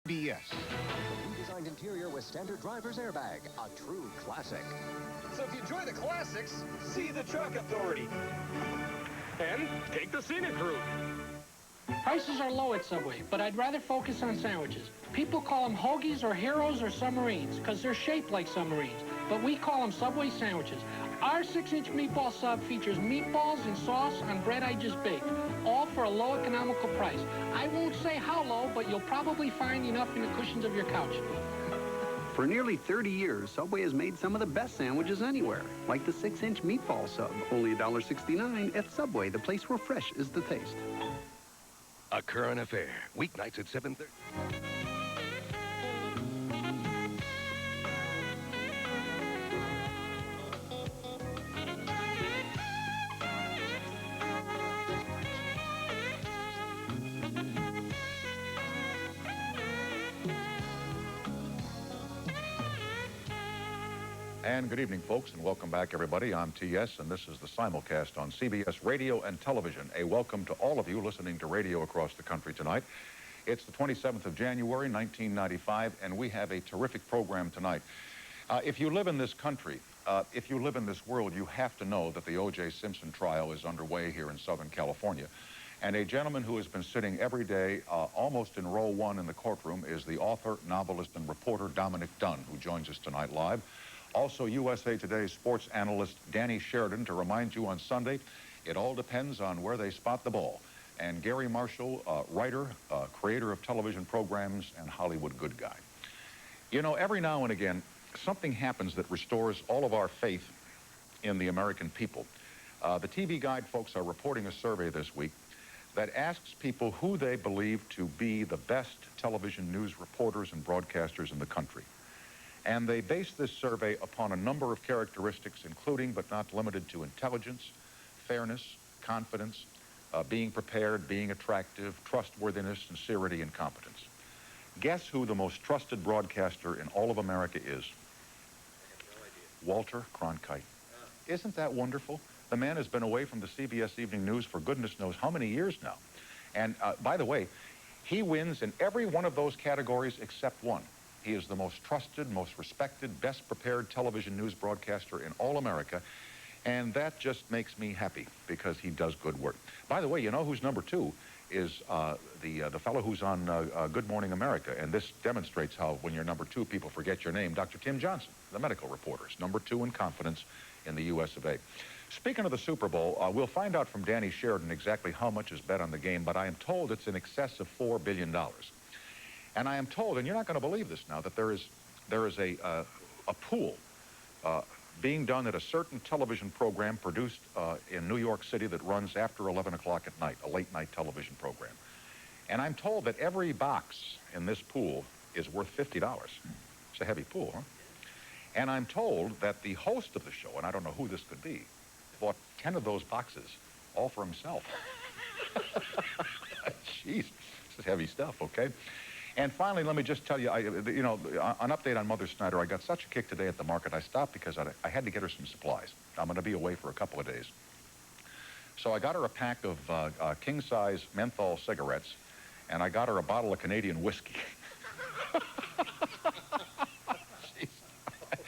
BS. Redesigned interior with standard driver's airbag. A true classic. So if you enjoy the classics, see the Truck Authority. And take the scenic route. Prices are low at Subway, but I'd rather focus on sandwiches. People call them hoagies or heroes or submarines because they're shaped like submarines, but we call them Subway sandwiches. Our 6-inch meatball sub features meatballs and sauce on bread I just baked, all for a low economical price. I won't say how low, but you'll probably find enough in the cushions of your couch. For nearly 30 years, Subway has made some of the best sandwiches anywhere, like the 6-inch meatball sub, only $1.69 at Subway, the place where fresh is the taste. A Current Affair, weeknights at 7:30. And good evening, folks, and welcome back, everybody. I'm T.S., and this is the simulcast on CBS Radio and Television. A welcome to all of you listening to radio across the country tonight. It's the 27th of January, 1995, and we have a terrific program tonight. If you live in this country, if you live in this world, you have to know that the O.J. Simpson trial is underway here in Southern California. And a gentleman who has been sitting every day, almost in row one in the courtroom, is the author, novelist, and reporter Dominick Dunne, who joins us tonight live. Also, USA Today's sports analyst Danny Sheridan to remind you on Sunday, it all depends on where they spot the ball. And Garry Marshall, writer, creator of television programs, and Hollywood good guy. You know, every now and again, something happens that restores all of our faith in the American people. The TV Guide folks are reporting a survey this week that asks people who they believe to be the best television news reporters and broadcasters in the country. And they base this survey upon a number of characteristics, including but not limited to intelligence, fairness, confidence, being prepared, being attractive, trustworthiness, sincerity, and competence. Guess who the most trusted broadcaster in all of America is? I have no idea. Walter Cronkite. Isn't that wonderful? The man has been away from the CBS Evening News for goodness knows how many years now. And by the way, he wins in every one of those categories except one. He is the most trusted, most respected, best prepared television news broadcaster in all America, and that just makes me happy because he does good work. By the way, you know who's number two is the fellow who's on Good Morning America, and this demonstrates how when you're number two, people forget your name. Dr. Tim Johnson, the medical reporter, is number two in confidence in the U.S. of A. Speaking of the Super Bowl, we'll find out from Danny Sheridan exactly how much is bet on the game, but I am told it's in excess of $4 billion. And I am told, and you're not going to believe this now, that there is a pool being done at a certain television program produced in New York City that runs after 11 o'clock at night, a late-night television program. And I'm told that every box in this pool is worth $50. It's a heavy pool, huh? And I'm told that the host of the show, and I don't know who this could be, bought 10 of those boxes all for himself. Jeez, this is heavy stuff, okay? And finally, let me just tell you, you know, an update on Mother Snyder. I got such a kick today at the market. I stopped because I had to get her some supplies. I'm going to be away for a couple of days. So I got her a pack of king-size menthol cigarettes, and I got her a bottle of Canadian whiskey. Jeez.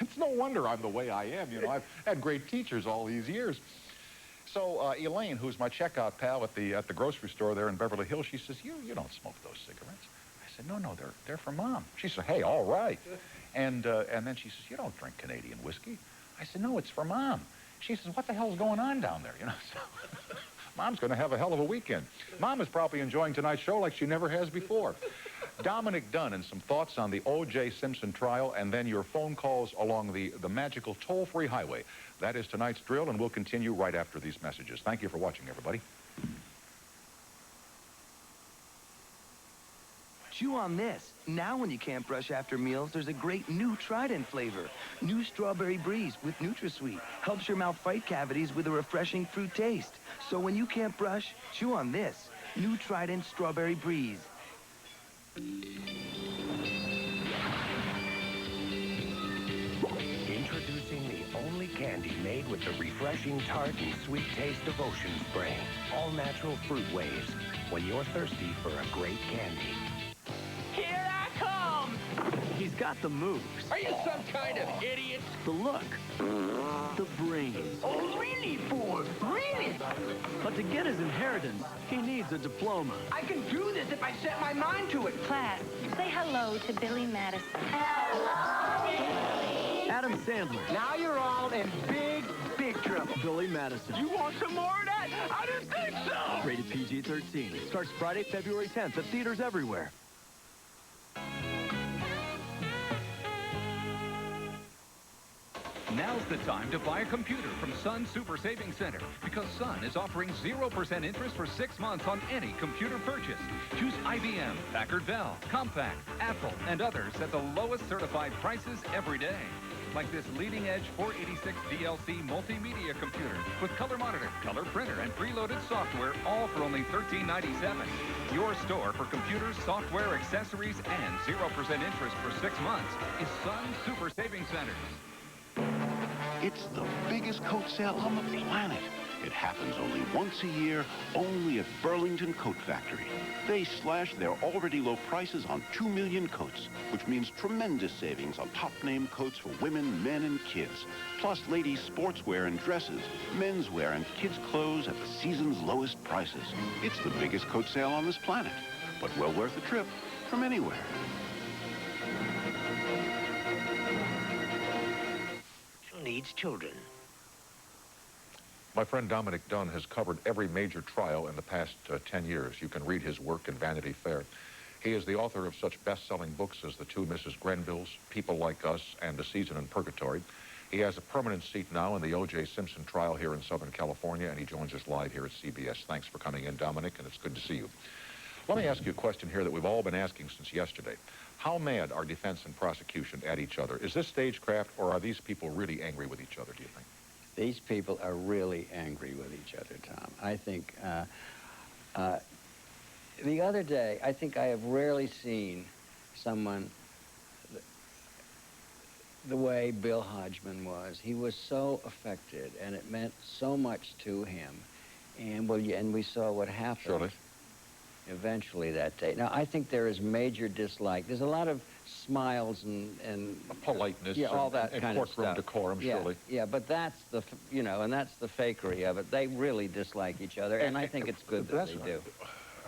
It's no wonder I'm the way I am. You know, I've had great teachers all these years. So Elaine, who's my checkout pal at the grocery store there in Beverly Hills, she says, you don't smoke those cigarettes. I said, no, they're for Mom. She said, hey, all right. And then she says, you don't drink Canadian whiskey. I said, no, it's for Mom. She says, what the hell's going on down there? You know, so Mom's going to have a hell of a weekend. Mom is probably enjoying tonight's show like she never has before. Dominick Dunne and some thoughts on the O.J. Simpson trial, and then your phone calls along the magical toll-free highway. That is tonight's drill, and we'll continue right after these messages. Thank you for watching, everybody. Chew on this. Now when you can't brush after meals, there's a great new Trident flavor. New Strawberry Breeze with NutraSweet. Helps your mouth fight cavities with a refreshing fruit taste. So when you can't brush, chew on this. New Trident Strawberry Breeze. Introducing the only candy made with the refreshing tart and sweet taste of Ocean Spray. All natural fruit waves. When you're thirsty for a great candy. Here I come! got the moves. Are you some kind of idiot? The look. The brains. Oh, really, fool? Really? But to get his inheritance, he needs a diploma. I can do this if I set my mind to it. Class, say hello to Billy Madison. Adam Sandler. Now you're all in big trouble. Billy Madison. You want some more of that? I didn't think so. Rated PG-13. Starts Friday, February 10th at theaters everywhere. Now's the time to buy a computer from Sun Super Savings Center because Sun is offering 0% interest for 6 months on any computer purchase. Choose IBM, Packard Bell, Compaq, Apple, and others at the lowest certified prices every day. Like this leading-edge 486 DLC multimedia computer with color monitor, color printer, and preloaded software, all for only $13.97. Your store for computers, software, accessories, and 0% interest for 6 months is Sun Super Savings Centers. It's the biggest coat sale on the planet. It happens only once a year, only at Burlington Coat Factory. They slash their already low prices on 2 million coats, which means tremendous savings on top-name coats for women, men, and kids. Plus ladies' sportswear and dresses, menswear and kids' clothes at the season's lowest prices. It's the biggest coat sale on this planet, but well worth the trip from anywhere. Needs children. My friend Dominick Dunne has covered every major trial in the past 10 years. You can read his work in Vanity Fair. He is the author of such best-selling books as The Two Mrs. Grenvilles, People Like Us, and A Season in Purgatory. He has a permanent seat now in the O.J. Simpson trial here in Southern California, and he joins us live here at CBS. Thanks for coming in, Dominick, and it's good to see you. Let me ask you a question here that we've all been asking since yesterday. How mad are defense and prosecution at each other? Is this stagecraft, or are these people really angry with each other, do you think? These people are really angry with each other, Tom. I think, the other day, I think I have rarely seen someone the way Bill Hodgman was. He was so affected, and it meant so much to him. And, well, and we saw what happened. Surely. Eventually that day. Now, I think there is major dislike. There's a lot of smiles and politeness, yeah, all that and kind of courtroom stuff. decorum, yeah, surely. Yeah, but that's the, you know, and that's the fakery of it. They really dislike each other, and I think it's good that they do.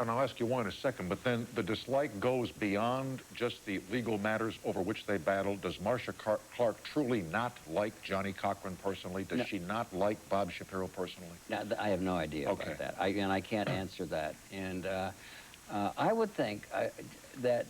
And I'll ask you why in a second, but then the dislike goes beyond just the legal matters over which they battle. Does Marcia Clark truly not like Johnny Cochran personally? Does she not like Bob Shapiro personally? No, I have no idea about that. And I can't answer that. And I would think that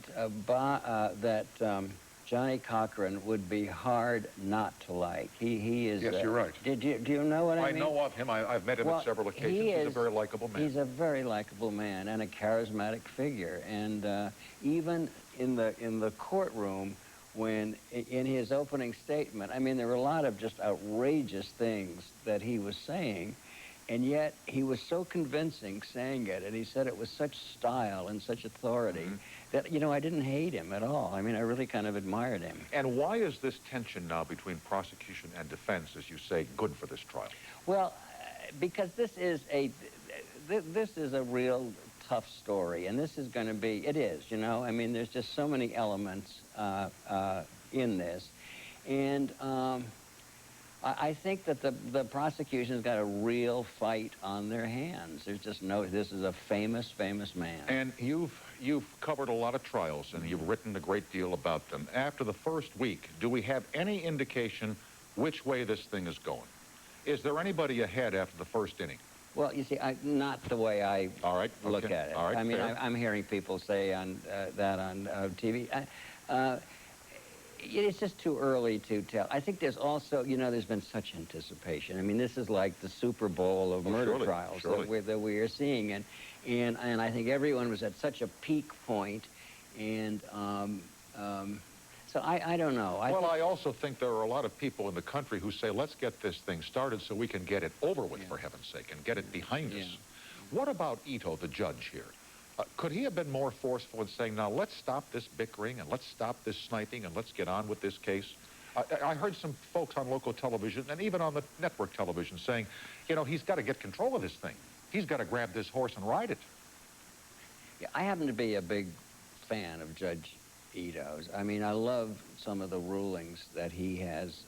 Johnny Cochran would be hard not to like. He is. Yes, you're right. Do you know what I mean? I know of him. I've met him on several occasions. He's a very likable man. He's a very likable man and a charismatic figure. And even in the courtroom, when in his opening statement, I mean, there were a lot of just outrageous things that he was saying. And yet, he was so convincing saying it, and he said it with such style and such authority that, you know, I didn't hate him at all. I mean, I really kind of admired him. And why is this tension now between prosecution and defense, as you say, good for this trial? Well, because this is a real tough story, and this is going to be, it is, you know, I mean, there's just so many elements in this. And I think that the prosecution's got a real fight on their hands. There's just no, this is a famous, famous man. And you've covered a lot of trials, and you've written a great deal about them. After the first week, do we have any indication which way this thing is going? Is there anybody ahead after the first inning? Well, you see, not the way I look at it. All right, I mean, I'm hearing people say that on TV. It's just too early to tell. I think there's also, you know, there's been such anticipation. I mean, this is like the Super Bowl of murder trials that we are seeing, and I think everyone was at such a peak point, and so I don't know. I also think there are a lot of people in the country who say, let's get this thing started so we can get it over with, for heaven's sake, and get it behind us. What about Ito, the judge here? Could he have been more forceful in saying, now let's stop this bickering and let's stop this sniping and let's get on with this case? I heard some folks on local television and even on the network television saying, you know, he's got to get control of this thing. He's got to grab this horse and ride it. Yeah, I happen to be a big fan of Judge Ito's. I mean, I love some of the rulings that he has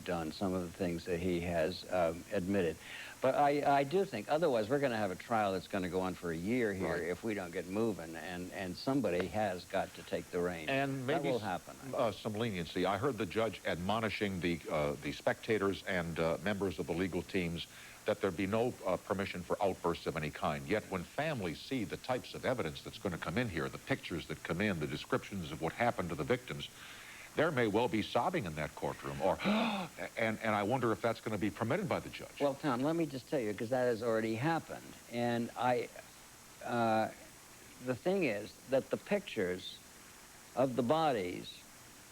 done, some of the things that he has admitted. But I do think, otherwise, we're going to have a trial that's going to go on for a year here if we don't get moving, and somebody has got to take the reins. And maybe that will happen. Some leniency. I heard the judge admonishing the spectators and members of the legal teams that there be no permission for outbursts of any kind. Yet when families see the types of evidence that's going to come in here, the pictures that come in, the descriptions of what happened to the victims, there may well be sobbing in that courtroom, or and I wonder if that's going to be permitted by the judge. Well, Tom, let me just tell you, because that has already happened. And the thing is that the pictures of the bodies,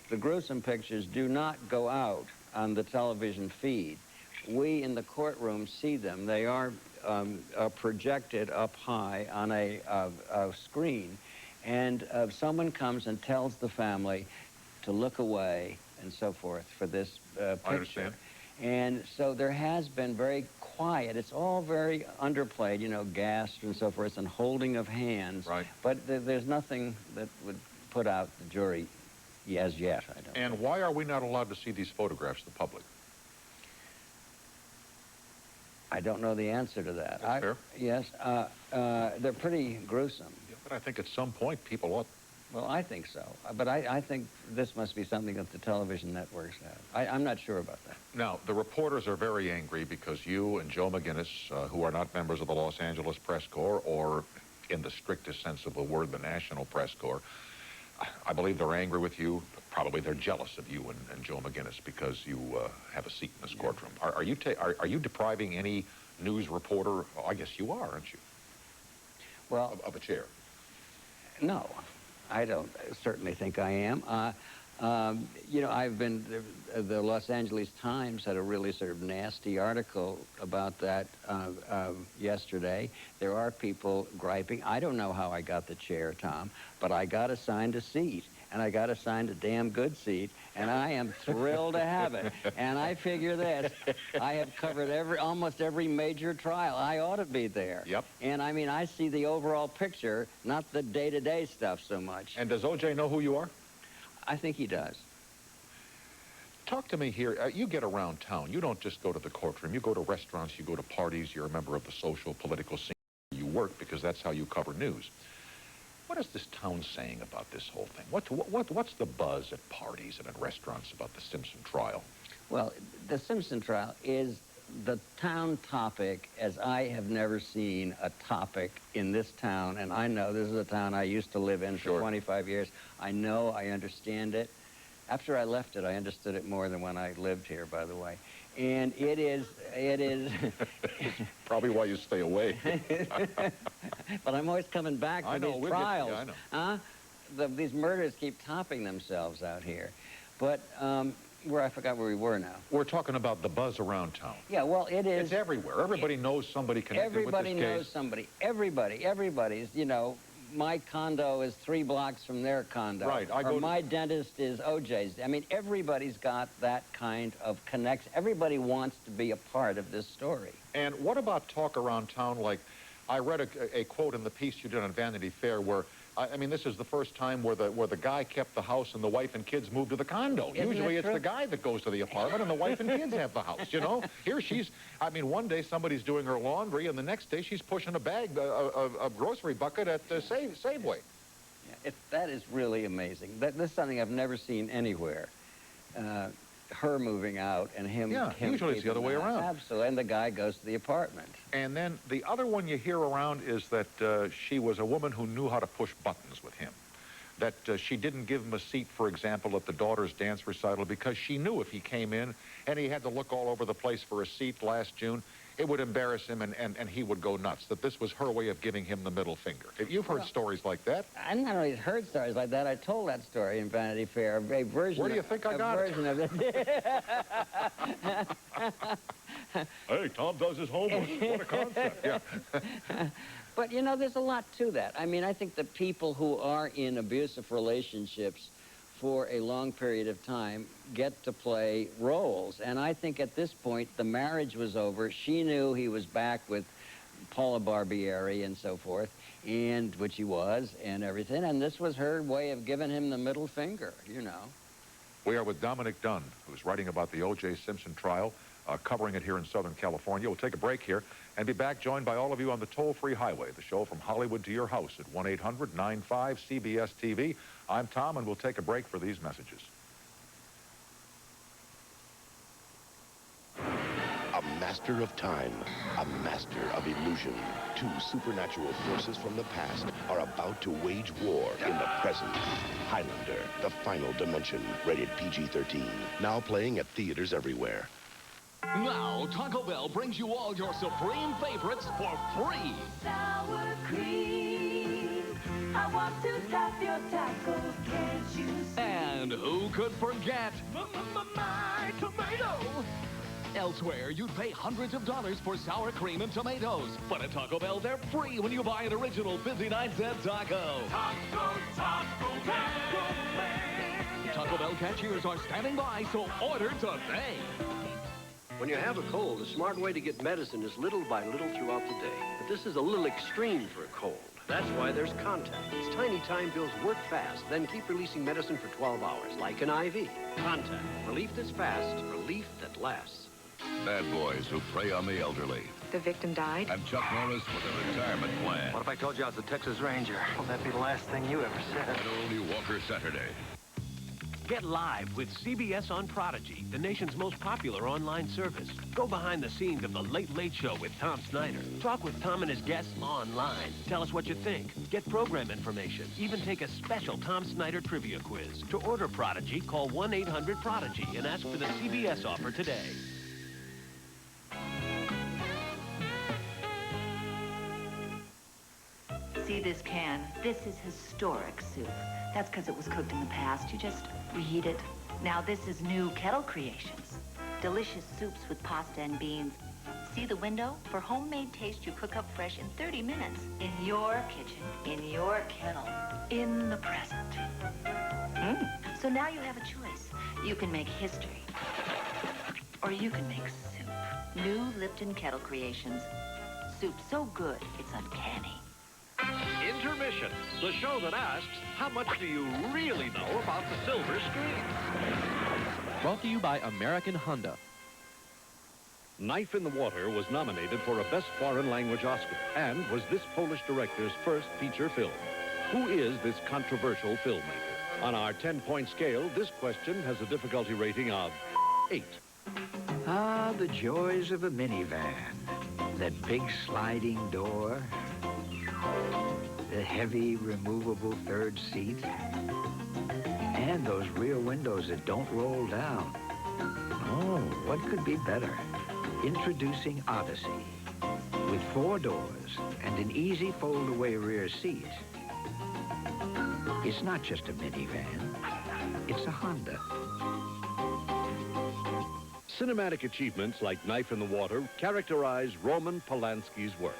the gruesome pictures, do not go out on the television feed. We in the courtroom see them. They are projected up high on a screen, and someone comes and tells the family to look away and so forth for this picture. I understand. And so there has been very quiet. It's all very underplayed, you know, gasps and so forth, and holding of hands. Right. But there's nothing that would put out the jury as yet, I don't And think. why are we not allowed to see these photographs to the public? I don't know the answer to that. That's fair. Yes, they're pretty gruesome. Yeah, but I think at some point people ought... Well, I think so. But I think this must be something that the television networks have. I'm not sure about that. Now, the reporters are very angry because you and Joe McGinnis, who are not members of the Los Angeles Press Corps, or in the strictest sense of the word, the National Press Corps, I believe they're angry with you. Probably they're jealous of you and Joe McGinnis because you have a seat in this courtroom. Are you depriving any news reporter? Oh, I guess you are, aren't you? Well, of a chair. No, I don't certainly think I am. You know, I've been, the Los Angeles Times had a really sort of nasty article about that yesterday. There are people griping. I don't know how I got the chair, Tom, but I got assigned a seat, and I got assigned a damn good seat, and I am thrilled to have it. And I figure this, I have covered almost every major trial. I ought to be there. Yep. And I mean, I see the overall picture, not the day-to-day stuff so much. And does O.J. know who you are? I think he does. Talk to me here. You get around town. You don't just go to the courtroom. You go to restaurants. You go to parties. You're a member of the social, political scene. You work because that's how you cover news. What is this town saying about this whole thing? What's the buzz at parties and at restaurants about the Simpson trial? Well, the Simpson trial is the town topic as I have never seen a topic in this town. And I know this is a town I used to live in for 25 years. I know, I understand it. After I left it, I understood it more than when I lived here, by the way. And it is... Probably why you stay away. But I'm always coming back for these trials. I know. These murders keep topping themselves out here. But I forgot where we were now. We're talking about the buzz around town. Yeah, well, it is... It's everywhere. Everybody knows somebody connected with this case. Everybody knows somebody. Everybody's, you know, my condo is 3 blocks from their condo. Right. Or my dentist is OJ's. I mean, everybody's got that kind of connection. Everybody wants to be a part of this story. And what about talk around town like, I read a quote in the piece you did on Vanity Fair where, I mean, this is the first time where the guy kept the house and the wife and kids moved to the condo. Usually it's the guy that goes to the apartment and the wife and kids have the house, you know? Here she's, I mean, one day somebody's doing her laundry and the next day she's pushing a bag, a grocery bucket at Safeway. Yeah, that is really amazing. This is something I've never seen anywhere. Her moving out and him... Yeah, usually it's the other way around. Absolutely, and the guy goes to the apartment. And then the other one you hear around is that she was a woman who knew how to push buttons with him. That she didn't give him a seat, for example, at the daughter's dance recital because she knew if he came in and he had to look all over the place for a seat last June, it would embarrass him and he would go nuts. That this was her way of giving him the middle finger. You've heard stories like that. I not only heard stories like that, I told that story in Vanity Fair, a version. Where do you think I got it? A version of it. Hey, Tom does his homework. What a concept, yeah. But, you know, there's a lot to that. I mean, I think the people who are in abusive relationships for a long period of time get to play roles. And I think at this point, the marriage was over. She knew he was back with Paula Barbieri and so forth. and which he was, and everything. And this was her way of giving him the middle finger, you know. We are with Dominick Dunne, who's writing about the O.J. Simpson trial, covering it here in Southern California. We'll take a break here and be back joined by all of you on the toll-free highway, the show from Hollywood to your house at 1-800-95-CBS-TV. I'm Tom, and we'll take a break for these messages. A master of time, a master of illusion. Two supernatural forces from the past are about to wage war in the present. Highlander, the Final Dimension, rated PG-13. Now playing at theaters everywhere. Now, Taco Bell brings you all your supreme favorites for free. Sour cream. I want to top your tacos, can't you see? And who could forget my tomato? Elsewhere, you'd pay hundreds of dollars for sour cream and tomatoes. But at Taco Bell, they're free when you buy an original 59-cent taco. Taco Man. Taco Bell cashiers are standing by, so order today. When you have a cold, a smart way to get medicine is little by little throughout the day. But this is a little extreme for a cold. That's why there's Contac. Its tiny time pills work fast, then keep releasing medicine for 12 hours, like an IV. Contac. Relief that's fast, relief that lasts. Bad boys who prey on the elderly. The victim died? And Chuck Norris with a retirement plan. What if I told you I was a Texas Ranger? Well, that'd be the last thing you ever said. And only Walker Saturday. Get live with CBS on Prodigy, the nation's most popular online service. Go behind the scenes of The Late Late Show with Tom Snyder. Talk with Tom and his guests online. Tell us what you think. Get program information. Even take a special Tom Snyder trivia quiz. To order Prodigy, call 1-800-PRODIGY and ask for the CBS offer today. See this can? This is historic soup. That's because it was cooked in the past. You just reheat it. Now this is new Kettle creations. Delicious soups with pasta and beans. See the window? For homemade taste you cook up fresh in 30 minutes. In your kitchen, in your kettle, in the present. So now you have a choice. You can make history. Or you can make soup. New Lipton Kettle creations. Soup so good, it's uncanny. Intermission, the show that asks, how much do you really know about the silver screen? Brought to you by American Honda. Knife in the Water was nominated for a Best Foreign Language Oscar and was this Polish director's first feature film. Who is this controversial filmmaker? On our 10-point scale, this question has a difficulty rating of 8. Ah, the joys of a minivan. That big sliding door. The heavy, removable third seat. And those rear windows that don't roll down. Oh, what could be better? Introducing Odyssey. With 4 doors and an easy fold-away rear seat. It's not just a minivan. It's a Honda. Cinematic achievements like Knife in the Water characterize Roman Polanski's work.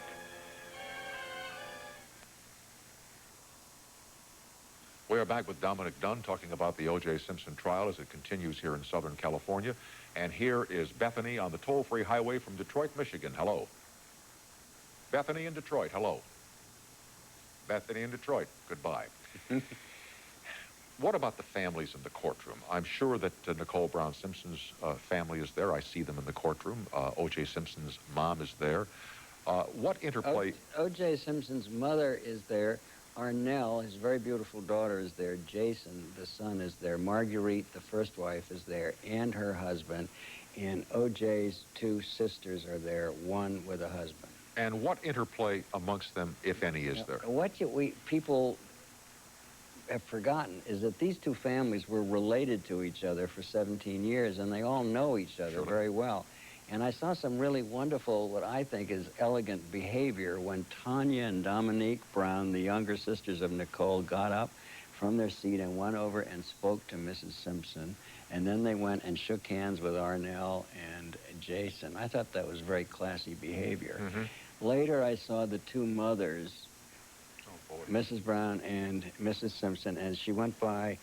We are back with Dominick Dunne talking about the O.J. Simpson trial as it continues here in Southern California. And here is Bethany on the toll-free highway from Detroit, Michigan. Hello. Bethany in Detroit. Hello. Bethany in Detroit. Goodbye. What about the families in the courtroom? I'm sure that Nicole Brown Simpson's family is there. I see them in the courtroom. O.J. Simpson's mom is there. What interplay... O.J. Simpson's mother is there. Arnell, his very beautiful daughter, is there. Jason, the son, is there. Marguerite, the first wife, is there, and her husband. And O.J.'s 2 sisters are there, one with a husband. And what interplay amongst them, if any, is there? What people have forgotten is that these 2 families were related to each other for 17 years, and they all know each other very well. And I saw some really wonderful, what I think is elegant behavior when Tanya and Dominique Brown, the younger sisters of Nicole, got up from their seat and went over and spoke to Mrs. Simpson. And then they went and shook hands with Arnell and Jason. I thought that was very classy behavior. Later, I saw the 2 mothers, Mrs. Brown and Mrs. Simpson, and she went by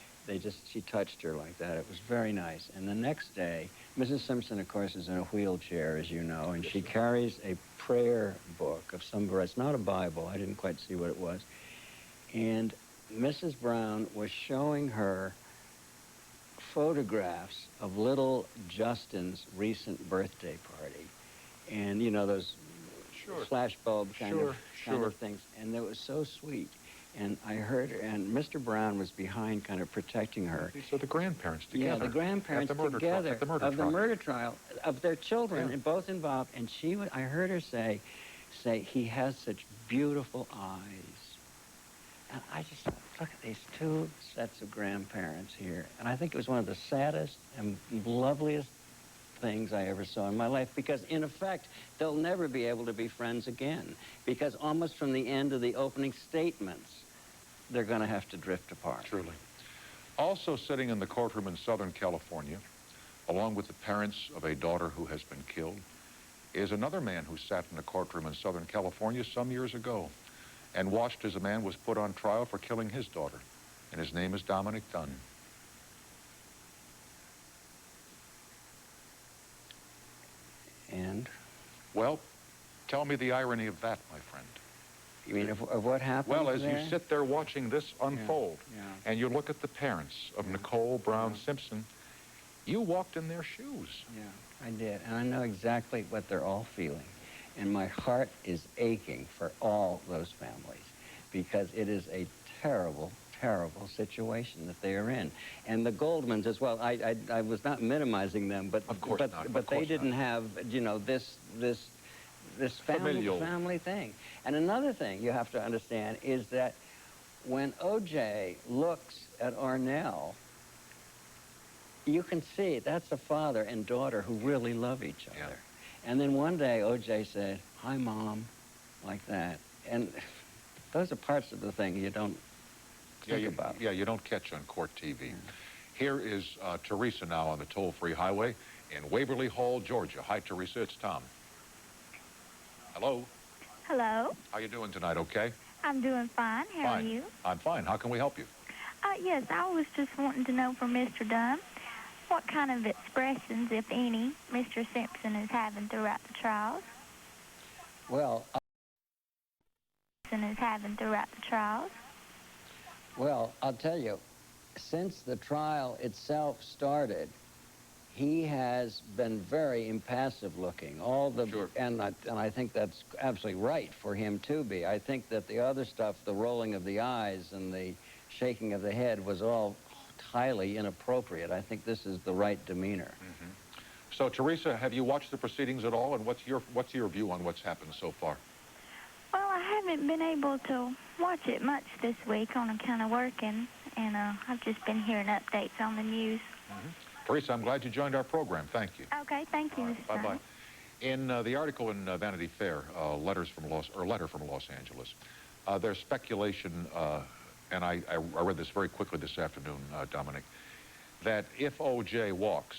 she touched her like that. It was very nice. And the next day, Mrs. Simpson, of course, is in a wheelchair, as you know, and she carries a prayer book of some variety. It's not a Bible. I didn't quite see what it was. And Mrs. Brown was showing her photographs of little Justin's recent birthday party. And, you know, those flashbulb kind of things. And it was so sweet. And I heard her, and Mr. Brown was behind kind of protecting her. So the grandparents together. Yeah, the grandparents together of the murder trial of their children, and both involved. And I heard her say, he has such beautiful eyes. And I just thought, look at these two sets of grandparents here. And I think it was one of the saddest and loveliest things I ever saw in my life, because in effect, they'll never be able to be friends again, because almost from the end of the opening statements, they're going to have to drift apart. Truly. Also sitting in the courtroom in Southern California, along with the parents of a daughter who has been killed, is another man who sat in a courtroom in Southern California some years ago and watched as a man was put on trial for killing his daughter, and his name is Dominick Dunne. And? Well, tell me the irony of that, my friend. You mean of what happened? Well, as you sit there watching this unfold, and you look at the parents of Nicole Brown Simpson, you walked in their shoes. Yeah, I did. And I know exactly what they're all feeling. And my heart is aching for all those families, because it is a terrible, terrible situation that they are in. And the Goldmans as well. I was not minimizing them, but of course not. But they didn't have, you know, this family thing. And another thing you have to understand is that when O.J. looks at Arnell, you can see that's a father and daughter who really love each other. Yeah. And then one day O.J. said, "Hi, Mom," like that. And those are parts of the thing you don't think about. Yeah, you don't catch on court TV. Here is Teresa now on the toll-free highway in Waverly Hall, Georgia. Hi, Teresa. It's Tom. Hello. Hello. How you doing tonight, okay? I'm doing fine. How are you? I'm fine. How can we help you? Yes, I was just wanting to know from Mr. Dunne what kind of expressions, if any, Mr. Simpson is having throughout the trials. Well, Well, I'll tell you, since the trial itself started, he has been very impassive looking. And I think that's absolutely right for him to be. I think that the other stuff, the rolling of the eyes and the shaking of the head, was all highly inappropriate. I think this is the right demeanor. Mm-hmm. So, Teresa, have you watched the proceedings at all, and what's your view on what's happened so far? Well, I haven't been able to watch it much this week on account of working, and I've just been hearing updates on the news. Mm-hmm. Teresa, I'm glad you joined our program. Thank you. Okay, thank you, Mr. Bye-bye. In the article in Vanity Fair, letter from Los Angeles, there's speculation, and I read this very quickly this afternoon, Dominic, that if O.J. walks,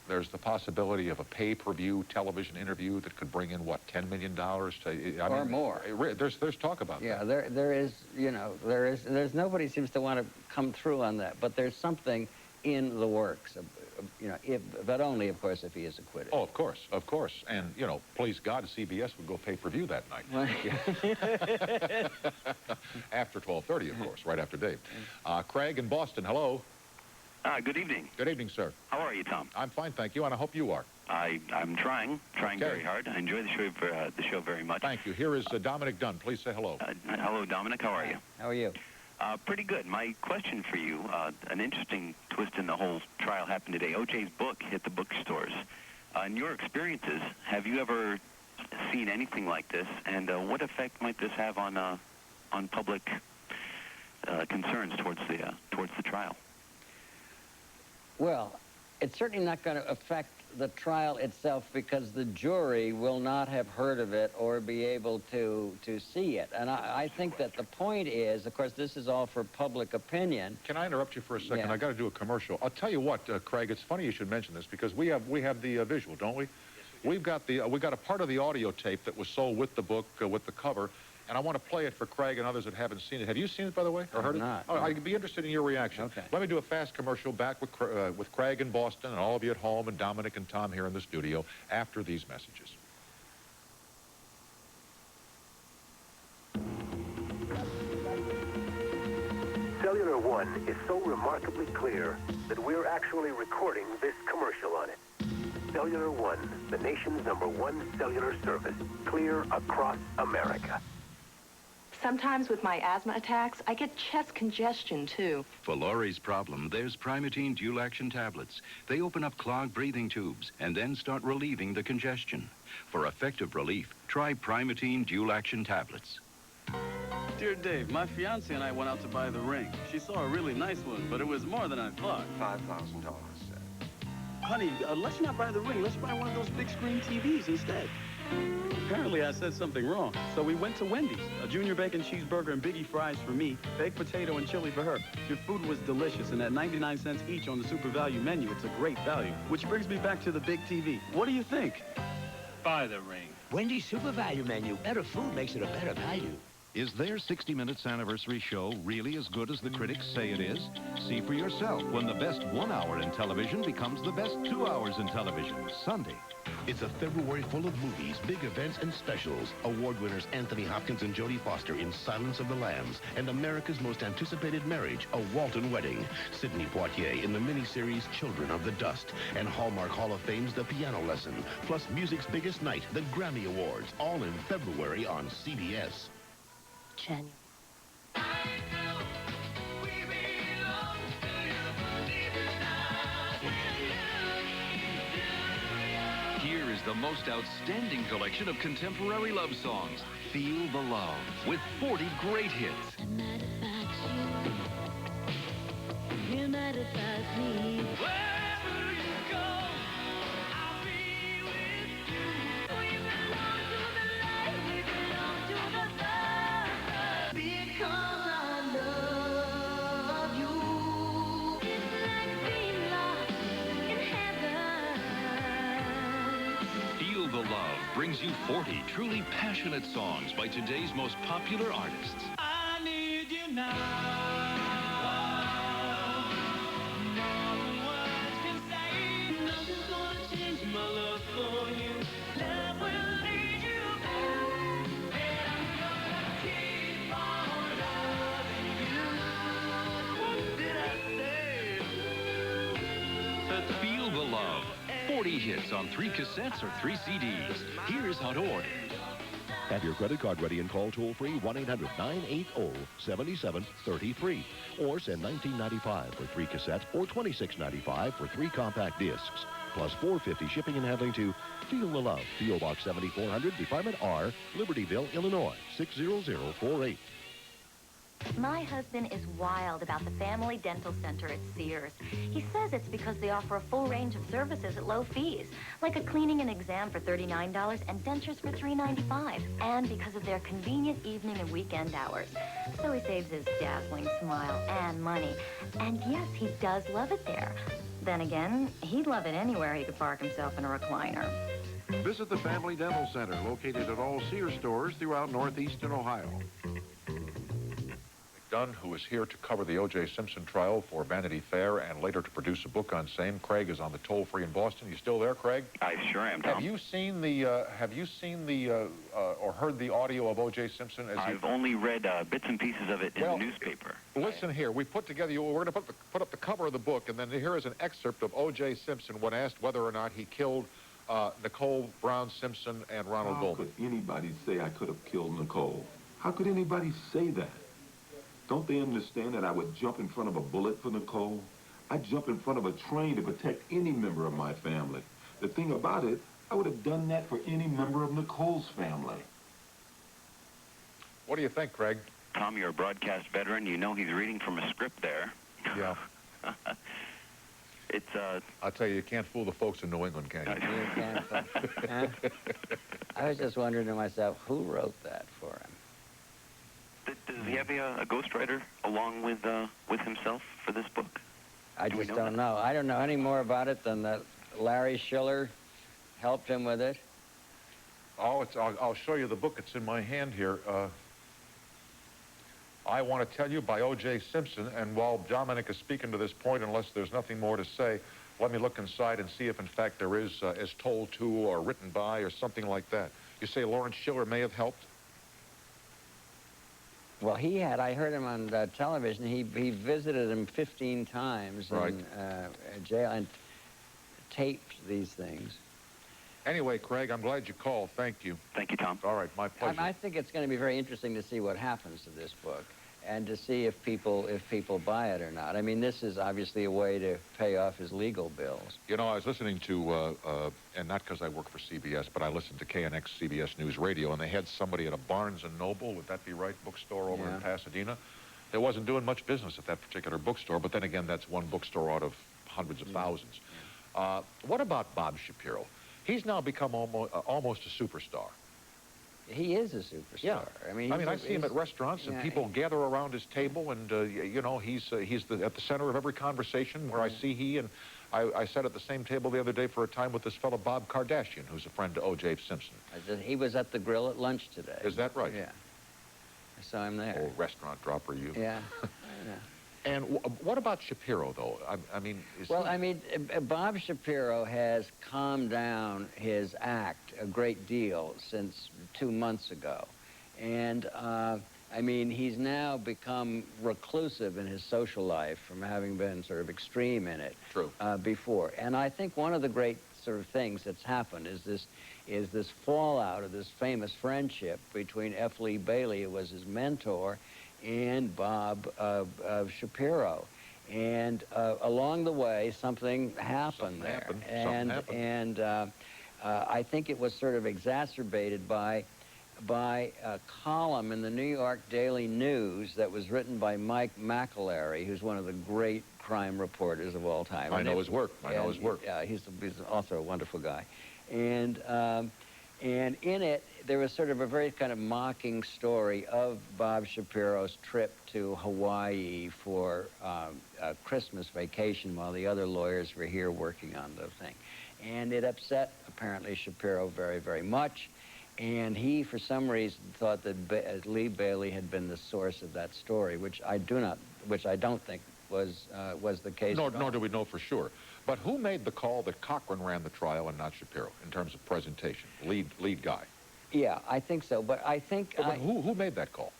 there's the possibility of a pay-per-view television interview that could bring in, what, $10 million? Or more. There's talk about that. Yeah, there is, you know, there's nobody seems to want to come through on that, but there's something in the works, you know, but only, of course, if he is acquitted. Oh, of course. And, you know, please God, CBS would go pay-per-view that night. After 12:30, of course, right after Dave. Craig in Boston, hello. Good evening. Good evening, sir. How are you, Tom? I'm fine, thank you, and I hope you are. I'm trying very hard. I enjoy the show very much. Thank you. Here is Dominick Dunne. Please say hello. Hello, Dominic. How are you? How are you? Pretty good. My question for you, an interesting twist in the whole trial happened today. O.J.'s book hit the bookstores. In your experiences, have you ever seen anything like this, and what effect might this have on public concerns towards the trial? Well, it's certainly not going to affect the trial itself, because the jury will not have heard of it or be able to see it. And I think that the point is, of course, this is all for public opinion. Can I interrupt you for a second? Yeah. I got to do a commercial. I'll tell you what, Craig, it's funny you should mention this, because we have the visual, don't we? Yes, we do. We got a part of the audio tape that was sold with the book, with the cover, And I want to play it for Craig and others that haven't seen it. Have you seen it, by the way, or heard not. it? Oh, I'd be interested in your reaction. Okay. Let me do a fast commercial back with Craig in Boston and all of you at home and Dominic and Tom here in the studio after these messages. Cellular One is so remarkably clear that we're actually recording this commercial on it. Cellular One, the nation's #1 cellular service, clear across America. Sometimes with my asthma attacks, I get chest congestion, too. For Laurie's problem, there's Primatene Dual Action tablets. They open up clogged breathing tubes and then start relieving the congestion. For effective relief, try Primatene Dual Action tablets. Dear Dave, my fiance and I went out to buy the ring. She saw a really nice one, but it was more than I thought. $5,000. Honey, let's not buy the ring. Let's buy one of those big screen TVs instead. Apparently, I said something wrong. So we went to Wendy's. A junior bacon cheeseburger and biggie fries for me, baked potato and chili for her. Your food was delicious, and at 99 cents each on the super value menu, it's a great value. Which brings me back to the big TV. What do you think? Buy the ring. Wendy's super value menu. Better food makes it a better value. Is their 60 Minutes anniversary show really as good as the critics say it is? See for yourself when the best 1 hour in television becomes the best 2 hours in television, Sunday. It's a February full of movies, big events, and specials. Award winners Anthony Hopkins and Jodie Foster in Silence of the Lambs, and America's most anticipated marriage, A Walton Wedding. Sidney Poitier in the miniseries Children of the Dust, and Hallmark Hall of Fame's The Piano Lesson, plus music's biggest night, the Grammy Awards, all in February on CBS. January. Here is the most outstanding collection of contemporary love songs. Feel the Love, with 40 great hits. Feel the Love brings you 40 truly passionate songs by today's most popular artists. I need you now. More than words can say. Nothing's gonna change my love for you. Love will lead you back. And I'm gonna keep on loving you. What did I say? Feel the Love. 40 hits on 3 cassettes or 3 CDs. Here's how to order. Have your credit card ready and call toll-free 1-800-980-7733. Or send $19.95 for 3 cassettes or $26.95 for 3 compact discs. Plus $4.50 shipping and handling to Feel the Love, P.O. Box 7400, Department R, Libertyville, Illinois, 60048. My husband is wild about the Family Dental Center at Sears. He says it's because they offer a full range of services at low fees, like a cleaning and exam for $39 and dentures for $3.95, and because of their convenient evening and weekend hours. So he saves his dazzling smile and money. And yes, he does love it there. Then again, he'd love it anywhere he could park himself in a recliner. Visit the Family Dental Center, located at all Sears stores throughout northeastern Ohio. Dunne, who is here to cover the O.J. Simpson trial for Vanity Fair and later to produce a book on same. Craig is on the toll-free in Boston. You still there, Craig? I sure am, Tom. Have you seen the or heard the audio of O.J. Simpson? I've only read bits and pieces of it in the newspaper. Listen here. We put together. We're going to put up the cover of the book, and then here is an excerpt of O.J. Simpson when asked whether or not he killed Nicole Brown Simpson and Ronald Goldman. How could anybody say I could have killed Nicole? How could anybody say that? Don't they understand that I would jump in front of a bullet for Nicole? I'd jump in front of a train to protect any member of my family. The thing about it, I would have done that for any member of Nicole's family. What do you think, Craig? Tom, you're a broadcast veteran. You know he's reading from a script there. Yeah. It's, I'll tell you can't fool the folks in New England, can you? You can't. I was just wondering to myself, who wrote that for him? Does he have a ghostwriter along with himself for this book? I just don't know. I don't know any more about it than that Larry Schiller helped him with it. Oh, I'll show you the book. It's in my hand here. I want to tell you by O.J. Simpson, and while Dominick is speaking to this point, unless there's nothing more to say, let me look inside and see if, in fact, there is as told to or written by or something like that. You say Lawrence Schiller may have helped? Well, he had. I heard him on television. He visited him 15 times in jail and taped these things. Anyway, Craig, I'm glad you called. Thank you. Thank you, Tom. All right, my pleasure. I think it's going to be very interesting to see what happens to this book and to see if people buy it or not. I mean, this is obviously a way to pay off his legal bills. You know, I was listening to, and not because I work for CBS, but I listened to KNX CBS News Radio, and they had somebody at a Barnes & Noble, would that be right, bookstore over in Pasadena. They wasn't doing much business at that particular bookstore, but then again, that's one bookstore out of hundreds of thousands. What about Bob Shapiro? He's now become almost a superstar. He is a superstar. Yeah. I mean, I see him at restaurants, and people gather around his table, and, you know, he's at the center of every conversation where I see he, and I sat at the same table the other day for a time with this fellow Bob Kardashian, who's a friend to O.J. Simpson. He was at the grill at lunch today. Is that right? Yeah. I saw him there. Oh, restaurant dropper, you. Yeah. And what about Shapiro, though? I mean, Bob Shapiro has calmed down his act a great deal since 2 months ago. And, I mean, he's now become reclusive in his social life from having been sort of extreme in it before. And I think one of the great sort of things that's happened is this fallout of this famous friendship between F. Lee Bailey, who was his mentor, and Bob Shapiro. And along the way, something happened there. And I think it was sort of exacerbated by a column in the New York Daily News that was written by Mike McAlery, who's one of the great crime reporters of all time. I know his work. Yeah, he's also a wonderful guy. And in it, there was sort of a very kind of mocking story of Bob Shapiro's trip to Hawaii for a Christmas vacation while the other lawyers were here working on the thing. And it upset, apparently, Shapiro very, very much. And he, for some reason, thought that Lee Bailey had been the source of that story, which I don't think was the case. Nor do we know for sure. But who made the call that Cochran ran the trial and not Shapiro in terms of presentation? Lead guy. Yeah, I think so. But I think who made that call?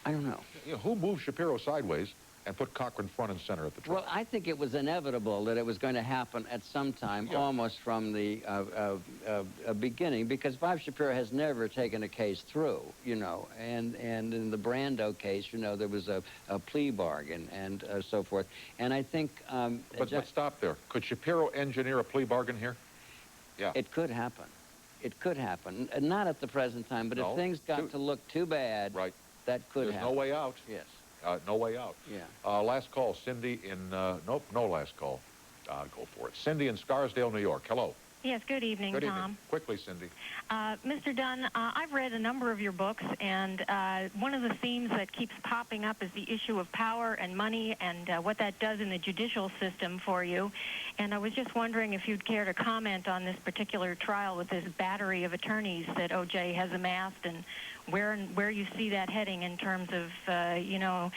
I don't know. You know, who moved Shapiro sideways and put Cochran front and center at the trial? Well, I think it was inevitable that it was going to happen at some time, almost from the beginning, because Bob Shapiro has never taken a case through, you know, and in the Brando case, you know, there was a plea bargain and so forth. And I think... but stop there. Could Shapiro engineer a plea bargain here? Yeah. It could happen. It could happen. Not at the present time, but if things got to look too bad, that could happen. There's no way out. Yes. No way out. Yeah. Last call, Cindy in, nope, no last call. Go for it. Cindy in Scarsdale, New York. Hello. Yes, good evening, Good Tom. evening. Quickly, Cindy. Mr. Dunne, I've read a number of your books, and one of the themes that keeps popping up is the issue of power and money and what that does in the judicial system for you. And I was just wondering if you'd care to comment on this particular trial with this battery of attorneys that O.J. has amassed, and where you see that heading in terms of, you know,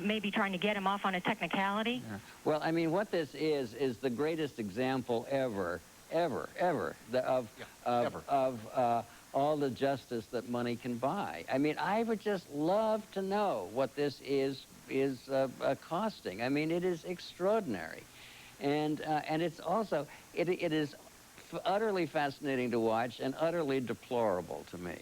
maybe trying to get him off on a technicality? Yeah. Well, I mean, what this is the greatest example ever of all the justice that money can buy. I mean, I would just love to know what this is costing. I mean, it is extraordinary, and it's also it is utterly fascinating to watch and utterly deplorable to me.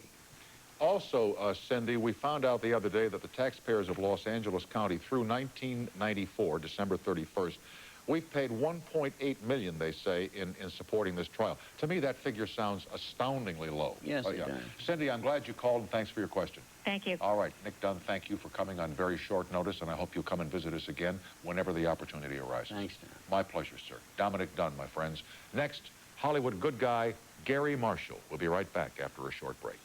Also, Cindy, we found out the other day that the taxpayers of Los Angeles County through 1994, December 31st, we've paid $1.8 million, they say, in supporting this trial. To me, that figure sounds astoundingly low. Yes, it does. Cindy, I'm glad you called, and thanks for your question. Thank you. All right, Nick Dunne, thank you for coming on very short notice, and I hope you'll come and visit us again whenever the opportunity arises. Thanks, Don. My pleasure, sir. Dominick Dunne, my friends. Next, Hollywood good guy Garry Marshall. We'll be right back after a short break.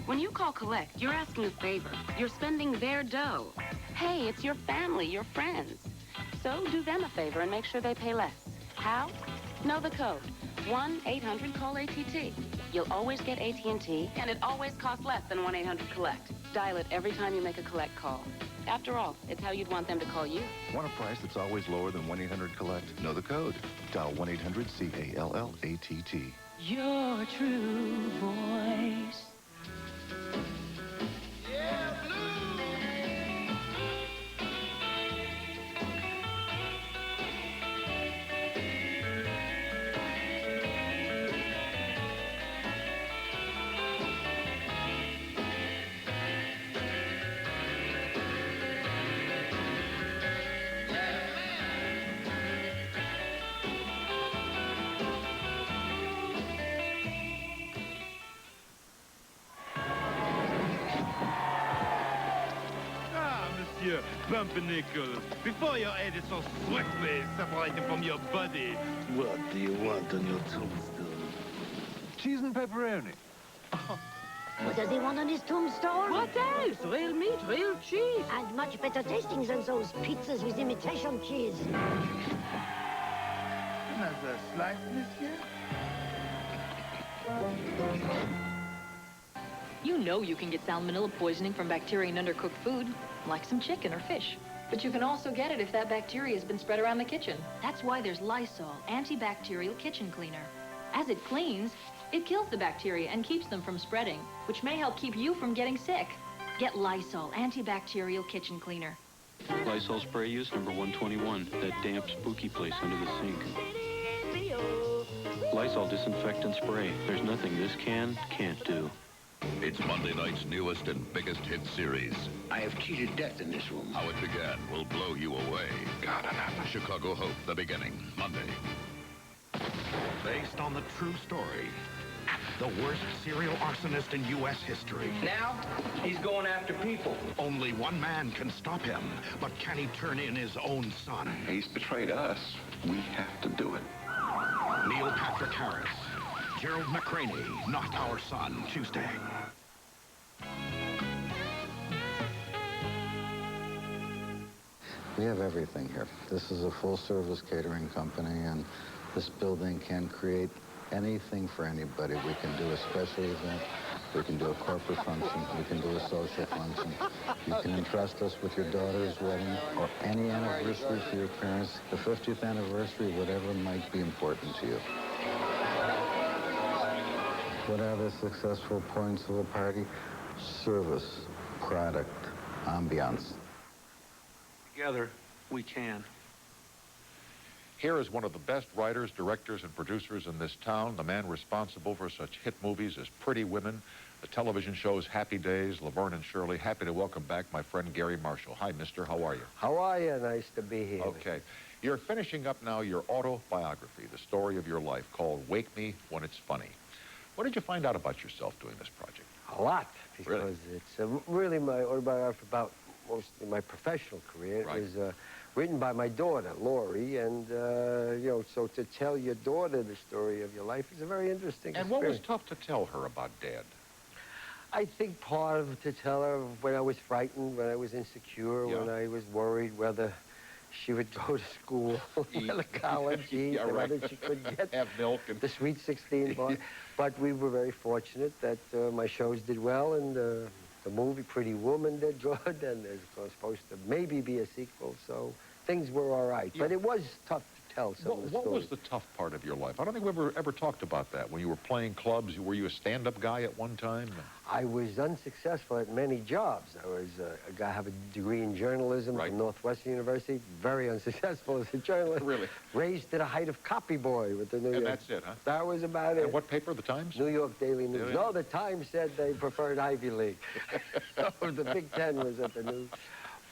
When you call collect, you're asking a favor. You're spending their dough. Hey, it's your family, your friends. So do them a favor and make sure they pay less. How? Know the code. 1-800-CALL-ATT. You'll always get AT&T, and it always costs less than 1-800-COLLECT. Dial it every time you make a collect call. After all, it's how you'd want them to call you. Want a price that's always lower than 1-800-COLLECT? Know the code. Dial 1-800-CALLATT. Your true voice. Bumperniggle, before your head is so swiftly separated from your body. What do you want on your tombstone? Cheese and pepperoni. What does he want on his tombstone? What else? Real meat, real cheese. And much better tasting than those pizzas with imitation cheese. Another slice, monsieur? You know you can get salmonella poisoning from bacteria in undercooked food, like some chicken or fish. But you can also get it if that bacteria has been spread around the kitchen. That's why there's Lysol antibacterial kitchen cleaner. As it cleans, it kills the bacteria and keeps them from spreading, which may help keep you from getting sick. Get Lysol antibacterial kitchen cleaner. Lysol spray use number 121, that damp, spooky place under the sink. Lysol disinfectant spray. There's nothing this can't do. It's Monday night's newest and biggest hit series. I have cheated death in this room. How it began will blow you away. Chicago Hope, The Beginning, Monday. Based on the true story. The worst serial arsonist in U.S. history. Now, he's going after people. Only one man can stop him, but can he turn in his own son? He's betrayed us. We have to do it. Neil Patrick Harris. Gerald McCraney, Not Our Son, Tuesday. We have everything here. This is a full-service catering company, and this building can create anything for anybody. We can do a special event. We can do a corporate function. We can do a social function. You can entrust us with your daughter's wedding or any anniversary for your parents, the 50th anniversary, whatever might be important to you. What are the successful points of a party? Service, product, ambiance. Together, we can. Here is one of the best writers, directors, and producers in this town, the man responsible for such hit movies as Pretty Women, the television shows Happy Days, Laverne and Shirley. Happy to welcome back my friend Garry Marshall. Hi, mister. How are you? How are you? Nice to be here. Okay. You're finishing up now your autobiography, the story of your life, called Wake Me When It's Funny. What did you find out about yourself doing this project? A lot, because it's really my autobiography about mostly my professional career. It was written by my daughter, Lori, and, you know, so to tell your daughter the story of your life is a very interesting And experience. what was tough to tell her about Dad? I think part of it to tell her when I was frightened, when I was insecure, when I was worried whether she would go to school, whether college, eat, and whether she could get have milk and the Sweet 16 bar. But we were very fortunate that my shows did well, and the movie Pretty Woman did good, and there's supposed to maybe be a sequel, so things were all right. But it was tough to tell some of the stories. What was the tough part of your life? I don't think we've ever talked about that. When you were playing clubs, were you a stand-up guy at one time? I was unsuccessful at many jobs. I was I have a degree in journalism from Northwestern University. Very unsuccessful as a journalist. Really? Raised to the height of copy boy with the New York. And that's it, huh? That was about it. And what paper, the Times? New York Daily News. Daily No, the Times said they preferred Ivy League. So the Big Ten was at the news.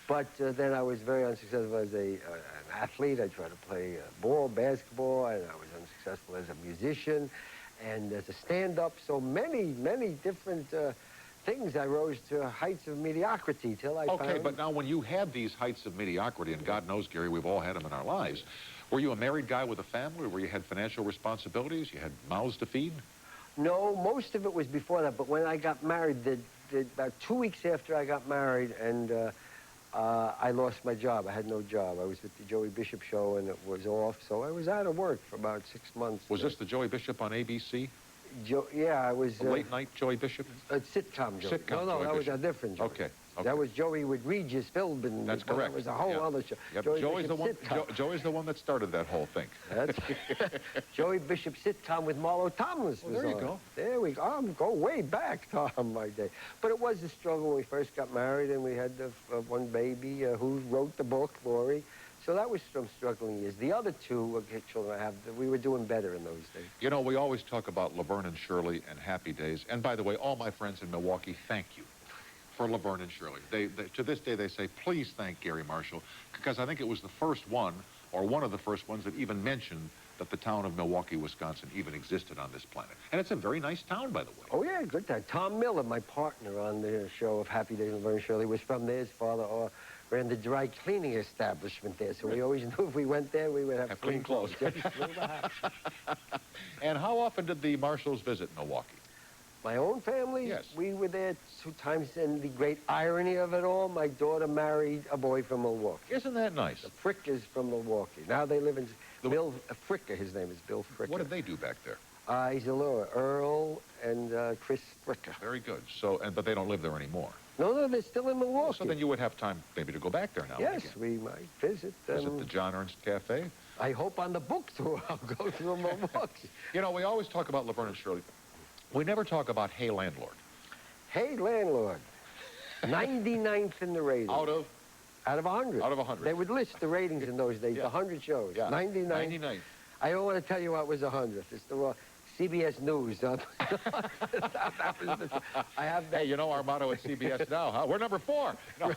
But then I was very unsuccessful as an athlete. I tried to play ball, basketball, and I was unsuccessful as a musician and as a stand-up. So many different things. I rose to heights of mediocrity till I found... Okay, but now when you had these heights of mediocrity, and God knows, Gary, we've all had them in our lives, were you a married guy with a family, where you had financial responsibilities, you had mouths to feed? No, most of it was before that, but when I got married, about 2 weeks after I got married, and I lost my job. I had no job. I was with the Joey Bishop show, and it was off, so I was out of work for about 6 months. Was this the Joey Bishop on ABC? Yeah, I was... late night Joey Bishop? A sitcom Joey. Sitcom No, Joey that was Bishop. a different Joey. Okay. That was Joey with Regis Philbin. That's correct. That was a whole other show. Yep. Joey Joey's the Bishop one. sitcom. Joey's the one that started that whole thing. That's Joey Bishop sitcom with Marlo Thomas. Well, there you go. There we go. I'm go way back, Tom, my day. But it was a struggle when we first got married, and we had one baby who wrote the book, Lori. So that was some struggling years. The other two children I have, we were doing better in those days. You know, we always talk about Laverne and Shirley and Happy Days. And by the way, all my friends in Milwaukee, thank you for Laverne and Shirley. They to this day, they say, please thank Garry Marshall, because I think it was the first one, or one of the first ones, that even mentioned that the town of Milwaukee, Wisconsin even existed on this planet. And it's a very nice town, by the way. Oh, yeah, good time. Tom Miller, my partner on the show of Happy Days, Laverne and Shirley, was from there. His father ran the dry cleaning establishment there, so we always knew if we went there, we would have clean clothes. And how often did the Marshalls visit Milwaukee? My own family? Yes. We were there 2 times, and the great irony of it all, my daughter married a boy from Milwaukee. Isn't that nice? The Frickers from Milwaukee. Now they live in... Bill Fricker, his name is Bill Fricker. What did they do back there? He's a lawyer. Earl and Chris Fricker. Very good. So, but they don't live there anymore. No, they're still in Milwaukee. So then you would have time maybe to go back there now. Yes, we might visit. Visit the John Ernst Cafe. I hope on the book tour I'll go through Milwaukee. You know, we always talk about Laverne and Shirley. We never talk about Hey Landlord. Hey Landlord. 99th in the ratings. Out of? Out of 100. Out of 100. They would list the ratings in those days, 100 shows. Yeah. 99. I don't want to tell you what was 100th. It's the wrong... CBS News. I have that. Hey, you know our motto at CBS now, huh? We're number 4. No.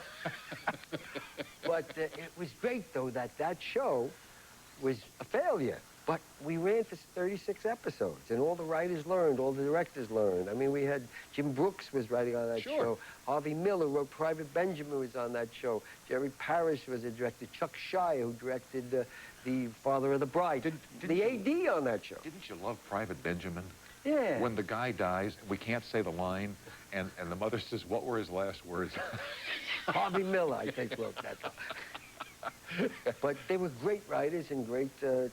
But it was great, though, that show was a failure. But we ran for 36 episodes, and all the writers learned, all the directors learned. I mean, we had Jim Brooks was writing on that show. Harvey Miller wrote Private Benjamin was on that show. Jerry Parrish was a director. Chuck Shire, who directed The Father of the Bride. The AD on that show. Didn't you love Private Benjamin? Yeah. When the guy dies, we can't say the line, and the mother says, what were his last words? Harvey Miller, I think, wrote that. But they were great writers and great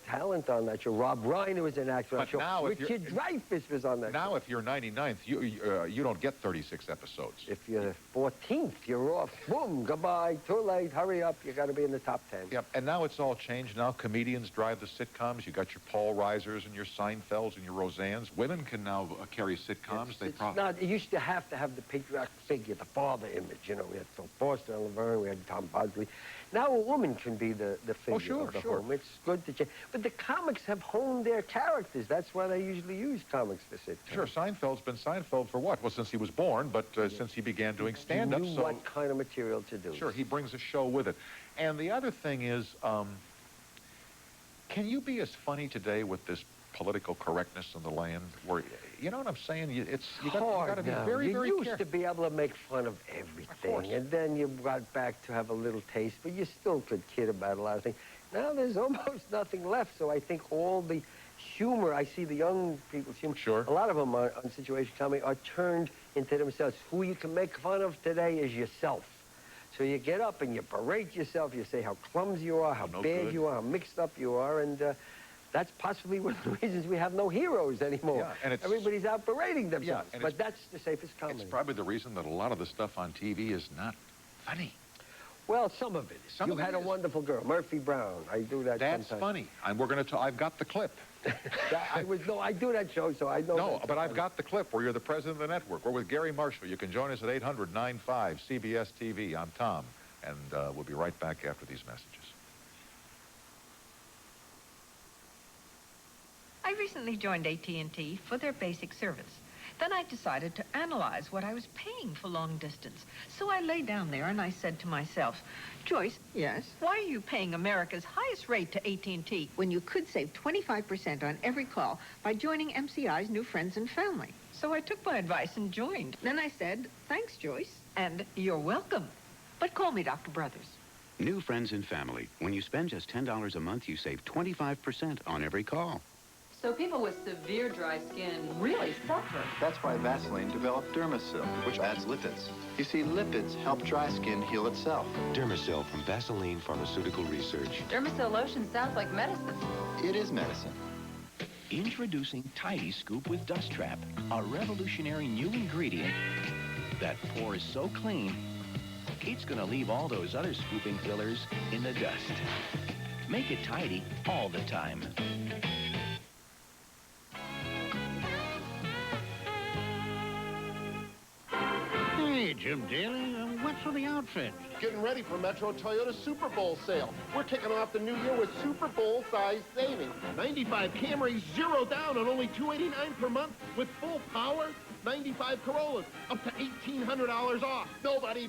talent on that show. Rob Reiner was an actor on that show. Now, Richard Dreyfuss was on that show. Now, if you're 99th, you don't get 36 episodes. If you're 14th, you're off. Boom, goodbye, too late, hurry up. You got to be in the top 10. Yep, and now it's all changed. Now comedians drive the sitcoms. You got your Paul Reisers and your Seinfelds and your Roseannes. Women can now carry sitcoms. It used to have the patriarch figure, the father image. You know, we had Phil Foster and Laverne, we had Tom Bosley. Now a woman can be the figure of the home. It's good to change. But the comics have honed their characters. That's why they usually use comics for sitcoms. Sure, Seinfeld's been Seinfeld for what? Well, since he was born, but since he began doing stand-up. He knew what kind of material to do. Sure, he brings a show with it. And the other thing is, can you be as funny today with this political correctness in the land? Where, you know what I'm saying? You got to be very, very careful. You used to be able to make fun of everything, and then you got back to have a little taste, but you still could kid about a lot of things. Now there's almost nothing left, so I think all the humor, I see the young people's humor, a lot of them on situation comedy are turned into themselves. Who you can make fun of today is yourself. So you get up and you berate yourself, you say how clumsy you are, how bad you are, how mixed up you are, and that's possibly one of the reasons we have no heroes anymore. Yeah, and everybody's out berating themselves. Yeah, but that's the safest comedy. It's probably the reason that a lot of the stuff on TV is not funny. Well, some of it is. You had a wonderful girl, Murphy Brown. I do that That's sometimes. funny. And we're going to I've got the clip. I do that show, so I know. No, but I've got the clip where you're the president of the network. We're with Garry Marshall. You can join us at 800-95-CBS TV. I'm Tom, and we'll be right back after these messages. I recently joined AT&T for their basic service. Then I decided to analyze what I was paying for long distance. So I lay down there and I said to myself, Joyce, yes, why are you paying America's highest rate to AT&T when you could save 25% on every call by joining MCI's new friends and family? So I took my advice and joined. Then I said, thanks, Joyce, and you're welcome. But call me Dr. Brothers. New friends and family. When you spend just $10 a month, you save 25% on every call. So people with severe dry skin really suffer. That's why Vaseline developed Dermasil, which adds lipids. You see, lipids help dry skin heal itself. Dermasil from Vaseline Pharmaceutical Research. Dermasil lotion sounds like medicine. It is medicine. Introducing Tidy Scoop with Dust Trap, a revolutionary new ingredient that pores so clean, it's gonna leave all those other scooping fillers in the dust. Make it tidy all the time. Hey, Jim Daly, what's for the outfit? Getting ready for Metro Toyota Super Bowl sale. We're kicking off the new year with Super Bowl-sized savings. 95 Camrys, 0 down on only $289 per month with full power. 95 Corollas, up to $1,800 off. Nobody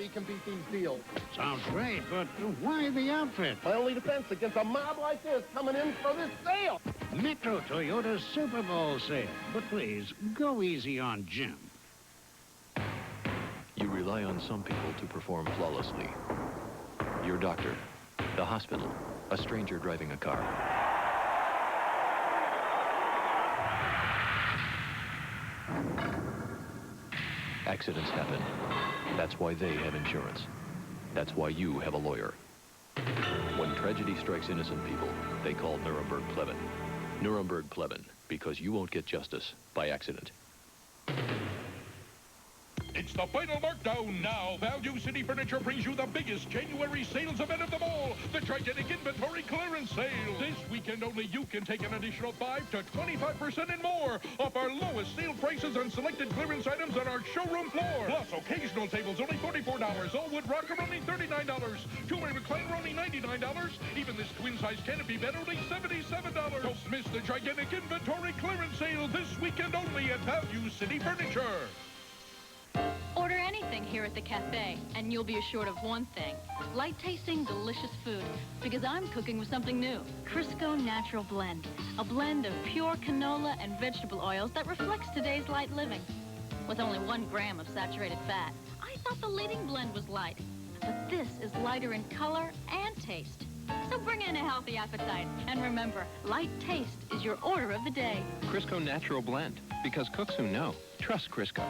can beat these deals. Sounds great, but why the outfit? My only defense against a mob like this coming in for this sale. Metro Toyota Super Bowl sale. But please, go easy on Jim. You rely on some people to perform flawlessly. Your doctor, the hospital, a stranger driving a car. Accidents happen. That's why they have insurance. That's why you have a lawyer. When tragedy strikes innocent people, they call Nuremberg-Plevin. Nuremberg-Plevin, because you won't get justice by accident. It's the final markdown now. Value City Furniture brings you the biggest January sales event of them all, the Trident Inventory Clearance Sale. This weekend only, you can take an additional 5 to 25% and more off our lowest sale prices on selected clearance items on our showroom floor. Plus, occasional tables only $44, all wood rocker only $39, two-way recliner only $99, even this twin-size canopy bed only $77. Don't miss the gigantic Inventory Clearance Sale this weekend only at Value City Furniture. Order anything here at the cafe, and you'll be assured of one thing. Light-tasting, delicious food. Because I'm cooking with something new. Crisco Natural Blend. A blend of pure canola and vegetable oils that reflects today's light living. With only 1 gram of saturated fat. I thought the leading blend was light. But this is lighter in color and taste. So bring in a healthy appetite. And remember, light taste is your order of the day. Crisco Natural Blend, because cooks who know trust Crisco.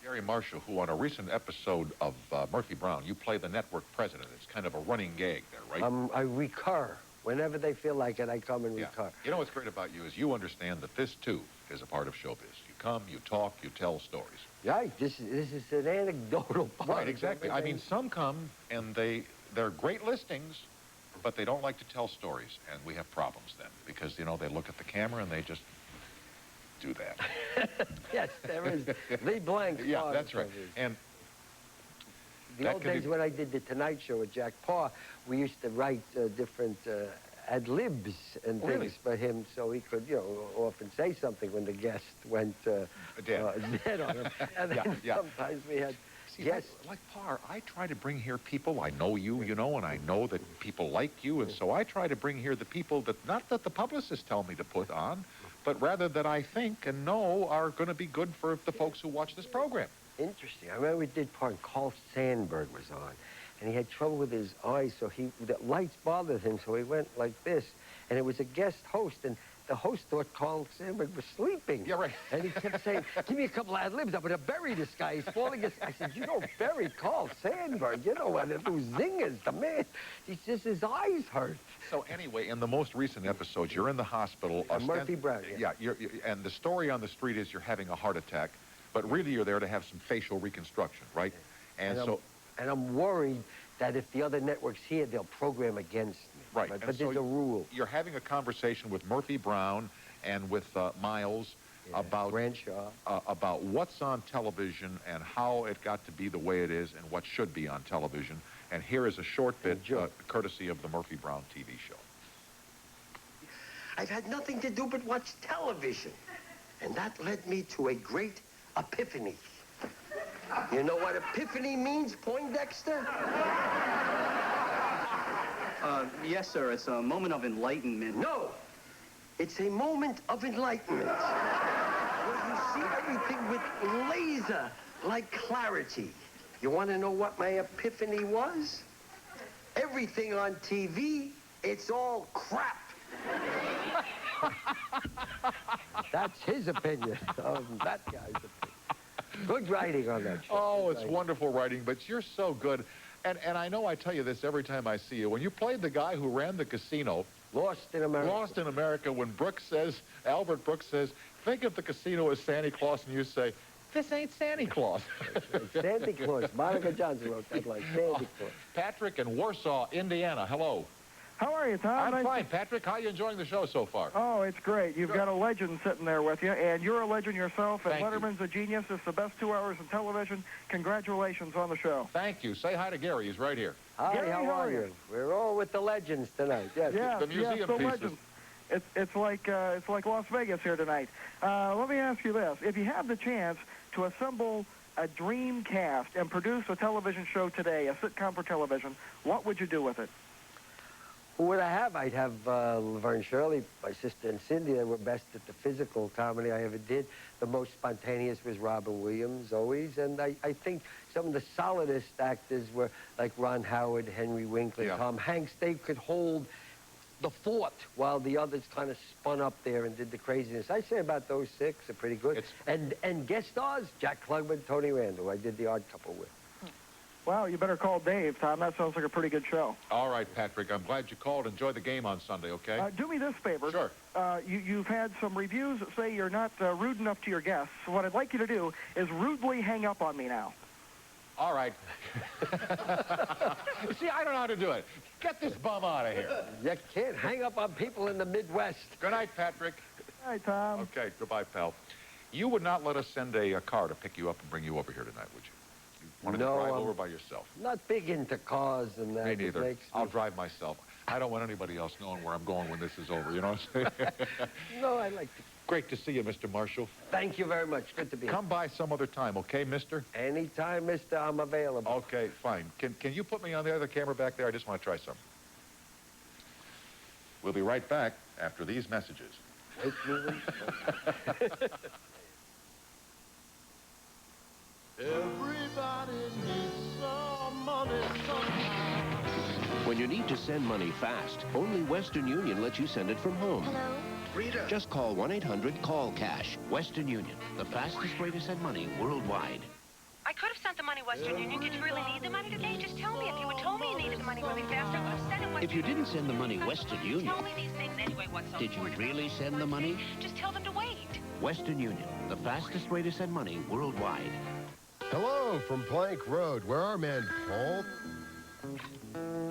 Garry Marshall, who on a recent episode of Murphy Brown, you play the network president. It's kind of a running gag there, right? I recur. Whenever they feel like it, I come and recur. You know what's great about you is you understand that this, too, is a part of showbiz. You come, you talk, you tell stories. Right. This is an anecdotal part. Right, exactly. I mean, some come, and they're great listings, but they don't like to tell stories, and we have problems then, because, you know, they look at the camera and they just do that. Yes, there is the blank. Yeah, that's right. And the old days when I did the Tonight Show with Jack Parr, we used to write different ad libs and things for him, so he could, you know, often say something when the guest went dead on him. And then sometimes we had. See, like Parr, I try to bring here people, I know you, you know, and I know that people like you, and so I try to bring here the people that, not that the publicists tell me to put on, but rather that I think and know are going to be good for the folks who watch this program. Interesting. I remember we did part, Carl Sandburg was on, and he had trouble with his eyes, so the lights bothered him, so he went like this, and it was a guest host, and the host thought Carl Sandburg was sleeping. Yeah, right. And he kept saying, give me a couple ad libs, I'm going to bury this guy. He's falling asleep. I said, you don't bury Carl Sandburg. You know what? Do zingers. The man, his eyes hurt. So anyway, in the most recent episodes, you're in the hospital. Murphy Brown. Yeah, and the story on the street is you're having a heart attack, but really you're there to have some facial reconstruction, right? And I'm worried that if the other networks here, they'll program against me. Right. But there's a rule. You're having a conversation with Murphy Brown and with Miles about what's on television and how it got to be the way it is and what should be on television. And here is a short bit, courtesy of the Murphy Brown TV show. I've had nothing to do but watch television. And that led me to a great epiphany. You know what epiphany means, Poindexter? Yes, sir. It's a moment of enlightenment. No. It's a moment of enlightenment. Where you see everything with laser-like clarity. You want to know what my epiphany was? Everything on TV It's all crap. That's his opinion. That guy's opinion. Good writing on that show. Oh, it's wonderful writing, but you're so good. And I know I tell you this every time I see you. When you played the guy who ran the casino... Lost in America. Lost in America, when Albert Brooks says, think of the casino as Santa Claus, and you say, this ain't Santa Claus. Santa Claus. Monica Johnson wrote that like Santa Claus. Patrick in Warsaw, Indiana. Hello. How are you, Tom? I'm fine, Patrick. How are you enjoying the show so far? Oh, it's great. You've got a legend sitting there with you, and you're a legend yourself, and Thank Letterman's a genius. It's the best 2 hours in television. Congratulations on the show. Thank you. Say hi to Gary. He's right here. Hi, Gary, how are you? We're all with the legends tonight. Yes, the museum the pieces. legends. It's like Las Vegas here tonight. Let me ask you this: if you have the chance to assemble a dream cast and produce a television show today, a sitcom for television, what would you do with it? Who would I have? I'd have Laverne Shirley, my sister, and Cindy. They were best at the physical comedy I ever did. The most spontaneous was Robin Williams, always. And I think some of the solidest actors were like Ron Howard, Henry Winkler, Tom Hanks. They could hold the fort while the others kind of spun up there and did the craziness. I say about those 6 are pretty good. And guest stars, Jack Klugman, Tony Randall, I did The Odd Couple with. Well, you better call Dave, Tom. That sounds like a pretty good show. All right, Patrick. I'm glad you called. Enjoy the game on Sunday, okay? Do me this favor. Sure. You've had some reviews that say you're not rude enough to your guests. So what I'd like you to do is rudely hang up on me now. All right. See, I don't know how to do it. Get this bum out of here. You can't hang up on people in the Midwest. Good night, Patrick. Good night, Tom. Okay, goodbye, pal. You would not let us send a car to pick you up and bring you over here tonight, would you? Wanted to drive over by yourself. Not big into cars and that. Me neither. I'll drive myself. I don't want anybody else knowing where I'm going when this is over, you know what I'm saying? No, I like to. Great to see you, Mr. Marshall. Thank you very much. Good to be here. Come by some other time, okay, mister? Anytime, mister, I'm available. Okay, fine. Can you put me on the other camera back there? I just want to try something. We'll be right back after these messages. Everybody needs some money sometime. When you need to send money fast, only Western Union lets you send it from home. Hello? Rita. Just call 1-800-CALL-CASH. Western Union, the fastest way to send money worldwide. I could have sent the money Western Union. Did you really need the money today? Just tell me. If you had told me you needed the money really fast, I would have sent it Western If you didn't send the money Western Union, tell me these things anyway. What's so did you really send the money? Just tell them to wait. Western Union, the fastest way to send money worldwide. Hello from Plank Road, where our man Paul...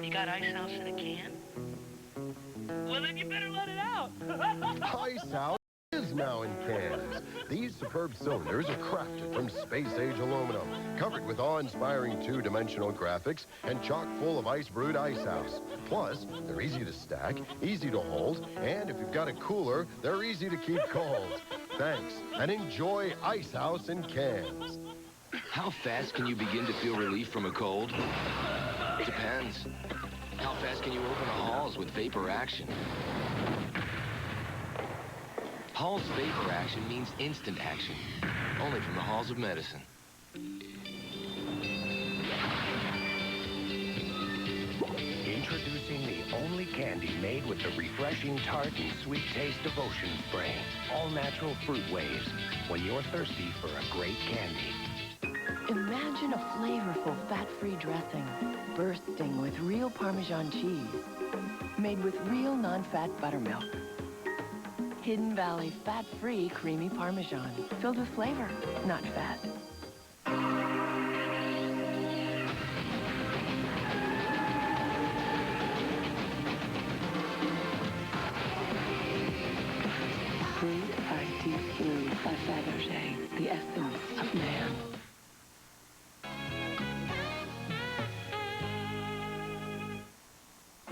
You got Ice House in a can? Well, then you better let it out. Ice House is now in cans. These superb cylinders are crafted from space-age aluminum, covered with awe-inspiring 2-dimensional graphics, and chock full of ice-brewed Ice House. Plus, they're easy to stack, easy to hold, and if you've got a cooler, they're easy to keep cold. Thanks, and enjoy Ice House in cans. How fast can you begin to feel relief from a cold? Depends. How fast can you open a Hall's with vapor action? Hall's vapor action means instant action. Only from the halls of medicine. Introducing the only candy made with the refreshing tart and sweet taste of ocean spray. All natural fruit waves when you're thirsty for a great candy. Imagine a flavorful fat-free dressing bursting with real Parmesan cheese made with real non-fat buttermilk. Hidden Valley fat-free creamy Parmesan filled with flavor, not fat. Brewed artistry by Fabergé, the essence of man.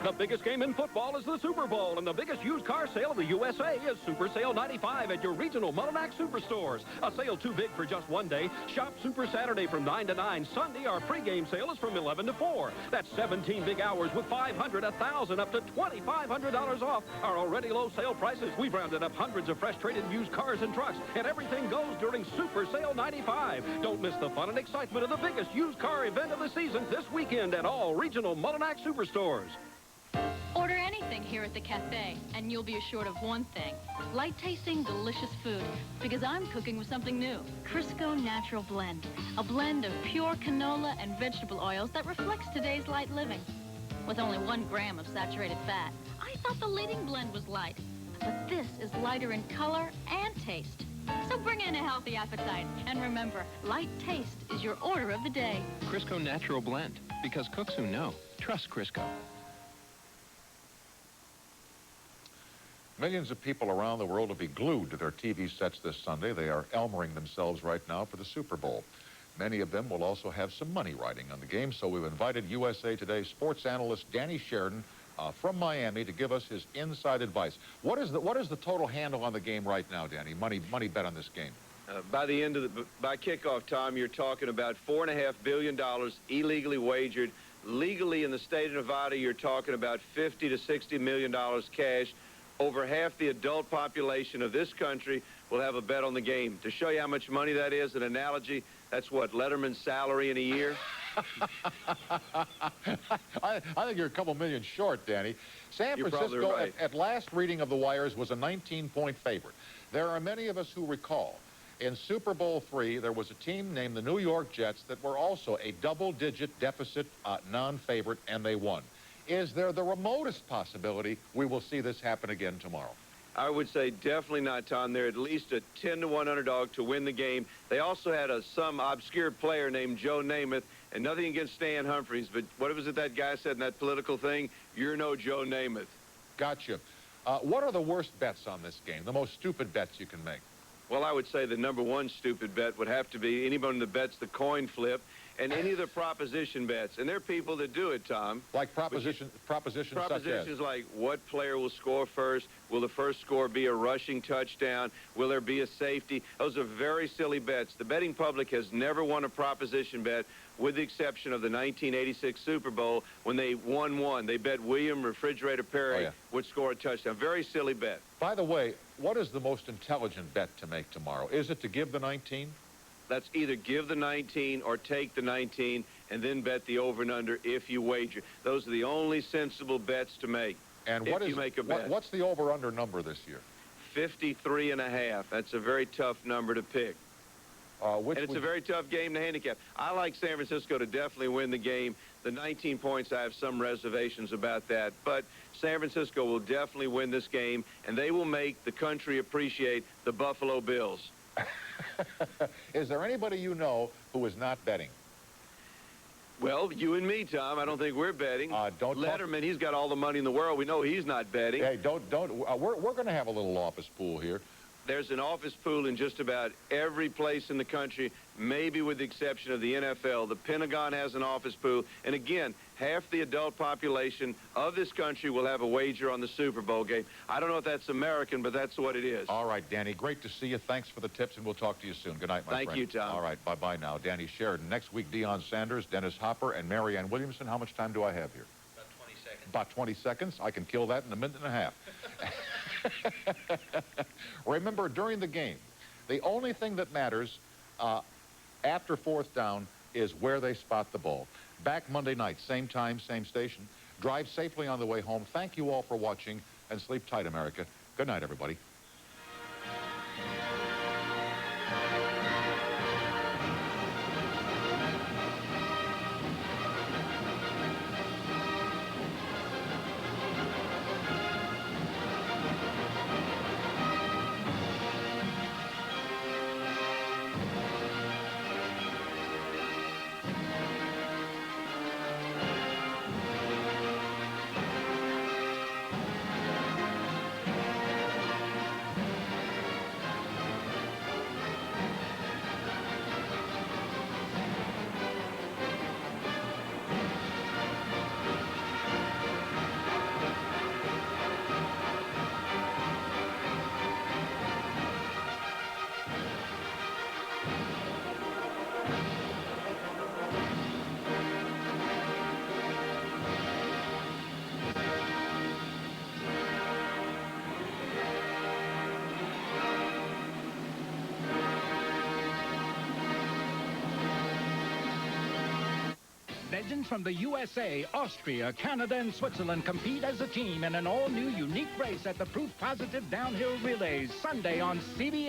The biggest game in football is the Super Bowl, and the biggest used car sale of the USA is Super Sale 95 at your regional Mullinax superstores. A sale too big for just one day. Shop Super Saturday from 9 to 9. Sunday, our pregame sale is from 11 to 4. That's 17 big hours with $500, $1,000, up to $2,500 off our already low sale prices. We've rounded up hundreds of fresh traded used cars and trucks, and everything goes during Super Sale 95. Don't miss the fun and excitement of the biggest used car event of the season this weekend at all regional Mullinax superstores. Order anything here at the cafe, and you'll be assured of one thing. Light-tasting, delicious food, because I'm cooking with something new. Crisco Natural Blend, a blend of pure canola and vegetable oils that reflects today's light living. With only 1 gram of saturated fat, I thought the leading blend was light, but this is lighter in color and taste. So bring in a healthy appetite, and remember, light taste is your order of the day. Crisco Natural Blend, because cooks who know trust Crisco. Millions of people around the world will be glued to their TV sets this Sunday. They are Elmering themselves right now for the Super Bowl. Many of them will also have some money riding on the game, so we've invited USA Today sports analyst Danny Sheridan from Miami to give us his inside advice. What is the total handle on the game right now, Danny? Money bet on this game. By kickoff time, you're talking about $4.5 billion illegally wagered. Legally, in the state of Nevada, you're talking about $50 to $60 million cash. Over half the adult population of this country will have a bet on the game. To show you how much money that is, an analogy, that's what, Letterman's salary in a year? I think you're a couple million short, Danny. San Francisco, right. at last reading of the wires, was a 19-point favorite. There are many of us who recall in Super Bowl III, there was a team named the New York Jets that were also a double-digit deficit non-favorite, and they won. Is there the remotest possibility we will see this happen again tomorrow? I would say definitely not, Tom. They're at least a 10-to-1 underdog to win the game. They also had some obscure player named Joe Namath, and nothing against Stan Humphries, but what was it that guy said in that political thing? You're no Joe Namath. Gotcha. What are the worst bets on this game, the most stupid bets you can make? Well, I would say the number one stupid bet would have to be anybody that bets the coin flip and any of the proposition bets. And there are people that do it, Tom. Like propositions such as? Like what player will score first? Will the first score be a rushing touchdown? Will there be a safety? Those are very silly bets. The betting public has never won a proposition bet, with the exception of the 1986 Super Bowl when they won one. They bet William Refrigerator Perry would score a touchdown. Very silly bet. By the way, what is the most intelligent bet to make tomorrow? Is it to give the 19? That's either give the 19 or take the 19 and then bet the over and under if you wager. Those are the only sensible bets to make. And what's the over-under number this year? 53.5. That's a very tough number to pick. And it's a very tough game to handicap. I like San Francisco to definitely win the game. The 19 points, I have some reservations about that. But San Francisco will definitely win this game, and they will make the country appreciate the Buffalo Bills. Is there anybody you know who is not betting? Well, you and me, Tom. I don't think we're betting. Letterman, he's got all the money in the world. We know he's not betting. Hey, we're going to have a little office pool here. There's an office pool in just about every place in the country, maybe with the exception of the NFL. The Pentagon has an office pool. And again, half the adult population of this country will have a wager on the Super Bowl game. I don't know if that's American, but that's what it is. All right, Danny, great to see you. Thanks for the tips, and we'll talk to you soon. Good night, my friend. Thank you, Tom. All right, bye-bye now. Danny Sheridan. Next week, Deion Sanders, Dennis Hopper, and Marianne Williamson. How much time do I have here? About 20 seconds. About 20 seconds? I can kill that in a minute and a half. Remember, during the game, the only thing that matters after fourth down is where they spot the ball. Back Monday night, same time, same station. Drive safely on the way home. Thank you all for watching, and sleep tight, America. Good night, everybody. Legends from the USA, Austria, Canada, and Switzerland compete as a team in an all-new unique race at the Proof Positive Downhill Relays, Sunday on CBS.